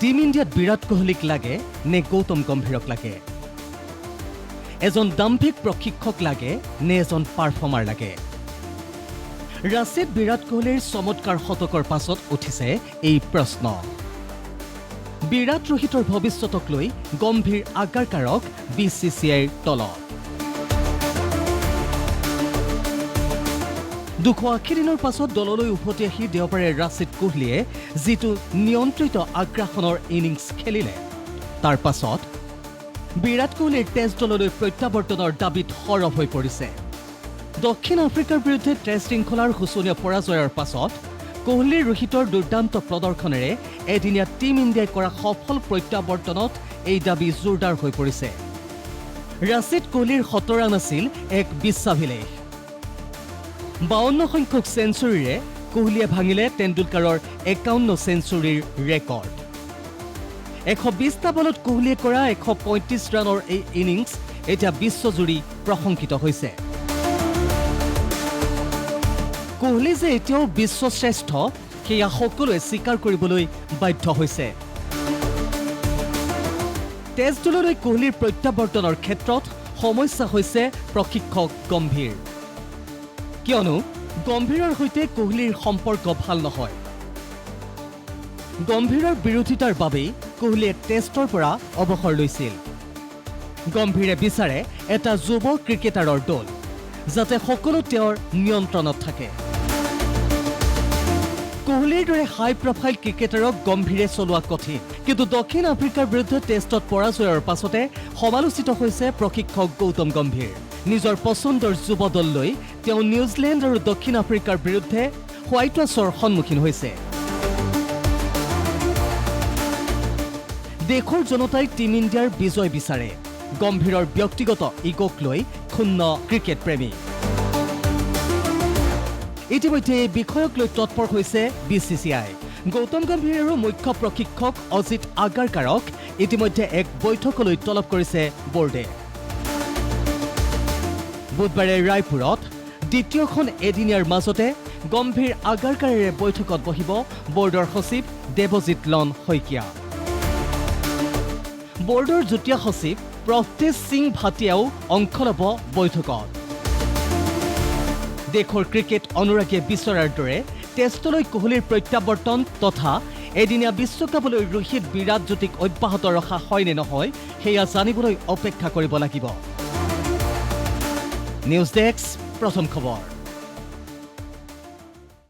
Team ইণ্ডিয়াত বিৰাট কোহলিক লাগে নে গৌতম গম্ভীৰক লাগে? এজন দাম্ভিক প্ৰশিক্ষক লাগে নে এজন পাৰফৰ্মাৰ লাগে? ৰাঁচীত বিৰাট কোহলিৰ চমৎকাৰ শতকৰ পাছত উঠিছে এই প্ৰশ্ন। বিৰাট ৰোহিতৰ ভৱিষ্যতক লৈ গম্ভীৰ আগাৰকাৰক BCCIৰ তলত। 280 দিনৰ পাছত দললৈ উভতি আহি দেওবাৰে ৰাঁচীত কোহলিয়ে যিটো নিয়ন্ত্ৰিত আগ্ৰাসনৰ ইনিংছ খেলিলে, তাৰ পাছত বিৰাট কোহলিৰ টেষ্ট দললৈ প্ৰত্যাৱৰ্তনৰ দাবীত সৰব হৈ পৰিছে। দক্ষিণ আফ্ৰিকাৰ বিৰুদ্ধে টেষ্ট শৃংখলাৰ শোচনীয় পৰাজয়ৰ পাছত কোহলি ৰোহিতৰ দুৰ্দান্ত প্ৰদৰ্শনেৰে এদিনীয়া টিম ইণ্ডিয়াই কৰা সফল প্ৰত্যাৱৰ্তনত এই দাবী জোৰদাৰ হৈ পৰিছে। ৰাঁচীত কোহলিৰ 17 ৰান আছিল এক বিশ্বাভিলেখ। 52 সংখ্যক চেঞ্চুৰীৰে কোহলিয়ে ভাঙিলে তেণ্ডুলকাৰৰ 51 চেঞ্চুৰীৰ ৰেকৰ্ড। 120টা বলত কোহলিয়ে কৰা 135 ৰানৰ এই ইনিংছ এতিয়া বিশ্বজুৰি প্ৰশংসিত হৈছে। কোহলি যে এতিয়াও বিশ্বশ্ৰেষ্ঠ সেয়া সকলোৱে স্বীকাৰ কৰিবলৈ বাধ্য হৈছে। টেষ্ট দললৈ কোহলিৰ প্ৰত্যাৱৰ্তনৰ ক্ষেত্ৰত সমস্যা হৈছে প্ৰশিক্ষক গম্ভীৰ, কিয়নো গম্ভীৰৰ সৈতে কোহলিৰ সম্পৰ্ক ভাল নহয়। গম্ভীৰৰ বিৰোধিতাৰ বাবেই কোহলিয়ে টেষ্টৰ পৰা অৱসৰ লৈছিল। গম্ভীৰে বিচাৰে এটা যুৱ ক্ৰিকেটাৰৰ দল, যাতে সকলো তেওঁৰ নিয়ন্ত্ৰণত থাকে। কোহলিৰ দৰে হাই প্ৰফাইল ক্ৰিকেটাৰক গম্ভীৰে চলোৱা কঠিন, কিন্তু দক্ষিণ আফ্ৰিকাৰ বিৰুদ্ধে টেষ্টত পৰাজয়ৰ পাছতে সমালোচিত হৈছে প্ৰশিক্ষক গৌতম গম্ভীৰ। নিজৰ পচন্দৰ যুৱ দল লৈ তেওঁ নিউজিলেণ্ড আৰু দক্ষিণ আফ্ৰিকাৰ বিৰুদ্ধে হোৱাইট ৱাছৰ সন্মুখীন হৈছে। দেশৰ জনতাই টিম ইণ্ডিয়াৰ বিজয় বিচাৰে, গম্ভীৰৰ ব্যক্তিগত ইগক লৈ ক্ষুণ্ণ ক্ৰিকেট প্ৰেমী। ইতিমধ্যে এই বিষয়ক লৈ তৎপৰ হৈছে BCCI। গৌতম গম্ভীৰ আৰু মুখ্য প্ৰশিক্ষক অজিত আগাৰকাৰক ইতিমধ্যে এক বৈঠকলৈ তলব কৰিছে বোৰ্ডে। বুধবাৰে ৰায়পুৰত দ্বিতীয়খন এদিনীয়াৰ মাজতে গম্ভীৰ আগাৰকাৰেৰে বৈঠকত বহিব বোৰ্ডৰ সচিব দেৱজিৎ লন শইকীয়া। বোৰ্ডৰ যুটীয়া সচিব প্ৰফতেজ সিং ভাটিয়াও অংশ ল'ব বৈঠকত। দেশৰ ক্ৰিকেট অনুৰাগীয়ে বিচৰাৰ দৰে টেষ্টলৈ কোহলিৰ প্ৰত্যাৱৰ্তন তথা এদিনীয়া বিশ্বকাপলৈ ৰোহিত বিৰাট যুটিক অব্যাহত ৰখা হয় নে নহয় সেয়া জানিবলৈ অপেক্ষা কৰিব লাগিব। নিউজ ডেস্ক, প্ৰথম খবৰ।